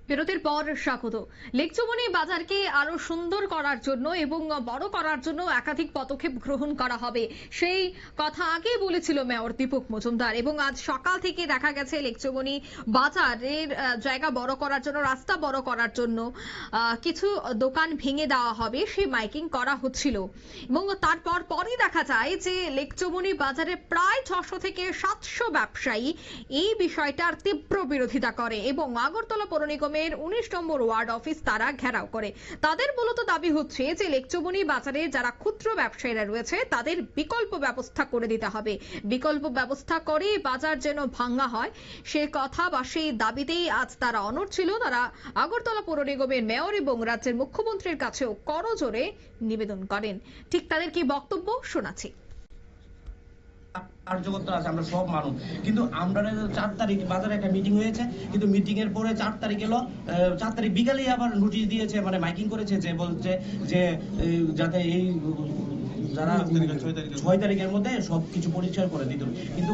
বিরতির পর স্বাগত। লেকচুমনি বাজারকে আরো সুন্দর করার জন্য এবং বড় করার জন্য একাধিক পদক্ষেপ গ্রহণ করা হবে, সেই কথা আগেই বলেছিল মেয়র দীপক মজুমদার। এবং আজ সকাল থেকে দেখা গেছে লেকচুমনি বাজারের জায়গা বড় করার জন্য, রাস্তা বড় করার জন্য কিছু দোকান ভেঙে দেওয়া হবে, সেই মাইকিং করা হচ্ছিল। এবং তারপর পরই দেখা যায় যে লেকচুমনি বাজারে প্রায় 600 থেকে 700 ব্যবসায়ী এই বিষয়টার তীব্র বিরোধিতা করে এবং আগরতলা পৌর নিগমের 19 নম্বর ওয়ার্ড অফিস তারা ঘেরাও করে। তাদের মূলত দাবি হচ্ছে যে লেকচুমনি বাজারে যারা ক্ষুদ্র ব্যবসায়ীরা রয়েছে তাদের বিকল্প ব্যবস্থা করে দিতে হবে, বিকল্প ব্যবস্থা করে বাজার যেন ভাঙা হয়, সে কথা বা সেই দাবিতেই আজ তারা অনড় ছিল। তারা আগরতলা পৌর নিগমের মেয়র এবং রাজ্যের মুখ্যমন্ত্রীর কাছেও করজোরে নিবেদন করেন। ঠিক তাদের কি বক্তব্য শোনাচ্ছি। কার্যকর্তা আছে, আমরা সব মানুষ, কিন্তু আমরা 4 তারিখ বাজারে একটা মিটিং হয়েছে, কিন্তু মিটিং এর পরে 4 তারিখ এলো, 4 তারিখ বিকালেই আবার নোটিশ দিয়েছে, মানে মাইকিং করেছে, যে বলছে যে যাতে এই যারা 6 তারিখের মধ্যে সবকিছু পরিষ্কার করে দিতে হবে। কিন্তু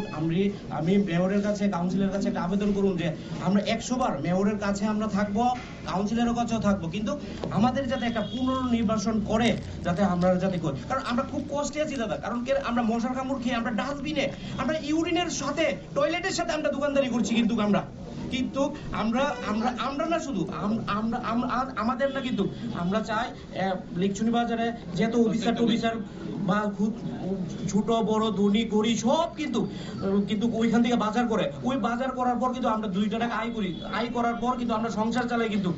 আমি মেয়রের কাছে, কাউন্সিলের কাছে একটা আবেদন করুন যে আমরা 100 বার মেয়রের কাছে আমরা থাকবো, কাউন্সিলের কাছেও থাকবো, কিন্তু আমাদের যাতে একটা পুনর্নির্বাচন করে, যাতে আমরা যাতে করি, কারণ আমরা খুব কষ্টে আছি দাদা। কারণ আমরা মশার কামড় খেয়ে, আমরা ডাস্টবিনে, আমরা ইউরিনের সাথে, টয়লেটের সাথে আমরা দোকানদারি করছি। কিন্তু আমরা না শুধু আমাদের না, কিন্তু আমরা চাই লেকচুমনি বাজারে যত অফিসার বা ছোট বড় ধনী গরিব সব কিন্তু ওইখান থেকে বাজার করে, ওই বাজার করার পর কিন্তু আমরা 2 টাকা আয় করি, আয় করার পর কিন্তু আমরা সংসার চালাই। কিন্তু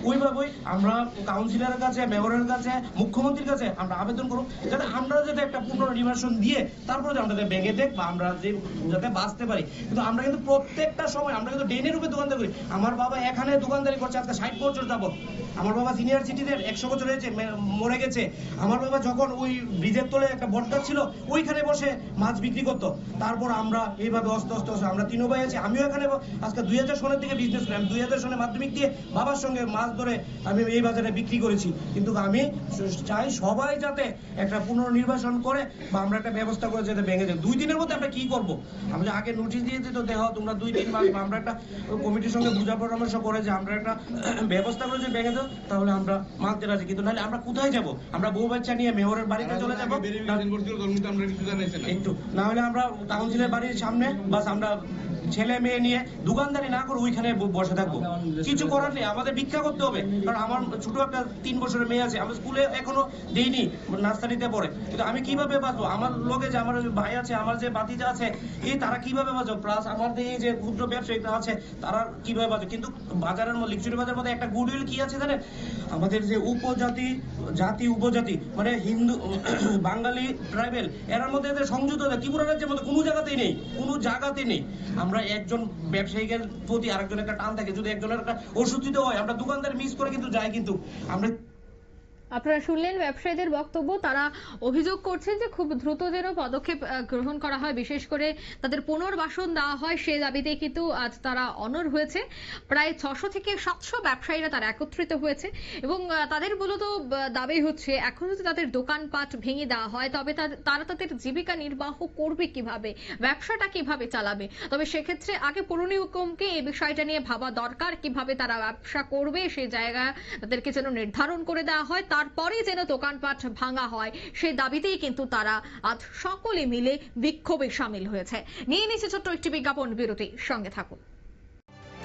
ওইভাবেই আমরা কাউন্সিলরের কাছে, মেয়রের কাছে, মুখ্যমন্ত্রীর কাছে আমরা আবেদন করব, যাতে আমরা যাতে একটা পুনর্নির্বাচন দিয়ে তারপরে আমরা ভেঙে দেখ বা আমরা যাতে বাঁচতে পারি। কিন্তু আমরা কিন্তু প্রত্যেকটা সময় আমরা কিন্তু ডেনের উপরে দোকানদারি করি। আমার বাবা এখানে দোকানদারি করছে আজকে 60 বছর যাবত। আমার বাবা সিনিয়র সিটিজেন, 100 বছর হয়েছে, মরে গেছে। আমার বাবা যখন ওই ব্রিজের তলে একটা বটগাছ ছিল, ওইখানে বসে মাছ বিক্রি করতো। তারপর আমরা এইভাবে অস্তে আমরা 3 ভাই আছি। আমিও এখানে আজকে 2000 সনের থেকে বিজনেস করি। আমি 2000 সনে মাধ্যমিক দিয়ে বাবার সঙ্গে মাছ ধরে আমি এই বাজারে বিক্রি করেছি। কিন্তু আমি চাই সবাই যাতে একটা পুনর্নির্বাচন করে বা আমরা একটা ব্যবস্থা করে যাতে ভেঙে দেয়। 2 দিনের মধ্যে আমরা কি করব? আমরা আগে নোটিশ দিয়ে দিত, দেখো তোমরা 2-3 মাস, আমরা একটা কমিটির সঙ্গে বুঝা পরামর্শ করে যে আমরা একটা ব্যবস্থা করে যে ভেঙে দাও, তাহলে আমরা মানতে রাজি। কিন্তু নাহলে আমরা কোথায় যাব? আমরা বউ বাচ্চা নিয়ে মেয়রের বাড়িতে চলে যাবো একটু, না হলে আমরা কাউন্সিলের বাড়ির সামনে বাস আমরা ছেলে মেয়ে নিয়ে দোকানদারি না করে ওইখানে বসে থাকবো। কিছু করার নেই, আমাদের ভিক্ষা করতে হবে। কারণ আমার ছোট একটা 3 বছরের মেয়ে আছে, আমি স্কুলে এখনো দেইনি, নার্সারিতে পড়ে। কিন্তু আমি কিভাবে বাঁচবো? আমার লোকে যে আমার ভাই আছে, আমার যে বাতিজা আছে, এই তারা কিভাবে বাঁচবো? প্লাস আমাদের এই যে ক্ষুদ্র ব্যবসায়ীরা আছে, তারা কিভাবে বাঁচবে? কিন্তু বাজারের মধ্যে, লেকচুমনি বাজারের মধ্যে একটা গুডউইল কি আছে জানেন? আমাদের যে উপজাতি মানে হিন্দু, বাঙালি, ট্রাইবেল, এর মধ্যে এদের সংযুক্ত ত্রিপুরা রাজ্যের মধ্যে কোনো জায়গাতেই নেই। আমরা একজন ব্যবসায়ীদের প্রতি আরেকজন একটা টান থাকে, যদি একজনের একটা অসুস্থ হয় আমরা দোকানদার মিস করে কিন্তু যাই। কিন্তু আমরা আপনারা শুনলেন ব্যবসায়ীদের বক্তব্য। তারা অভিযোগ করছেন যে খুব দ্রুত যেন পদক্ষেপ গ্রহণ করা হয়, বিশেষ করে তাদের পুনর্বাসন দেওয়া হয়, সে দাবিতে কিন্তু আজ তারা অনড় হয়েছে। প্রায় 600 থেকে 700 ব্যবসায়ীরা তারা একত্রিত হয়েছে এবং তাদের মূলত দাবি হচ্ছে এখন যদি তাদের দোকানপাট ভেঙে দেওয়া হয় তবে তারা তাদের জীবিকা নির্বাহ করবে কিভাবে, ব্যবসাটা কিভাবে চালাবে। তবে সেক্ষেত্রে আগে পৌর নিগমকে এই বিষয়টা নিয়ে ভাবা দরকার, কিভাবে তারা ব্যবসা করবে সেই জায়গা তাদেরকে যেন নির্ধারণ করে দেওয়া হয়, তারপরে যেন দোকানপাট ভাঙা হয়, সেই দাবিতেই কিন্তু তারা আজ সকলে মিলে বিক্ষোভে সামিল হয়েছে। নিয়ে নিচ্ছে ছোট্ট একটি বিজ্ঞাপন বিরতি, সঙ্গে থাকুন।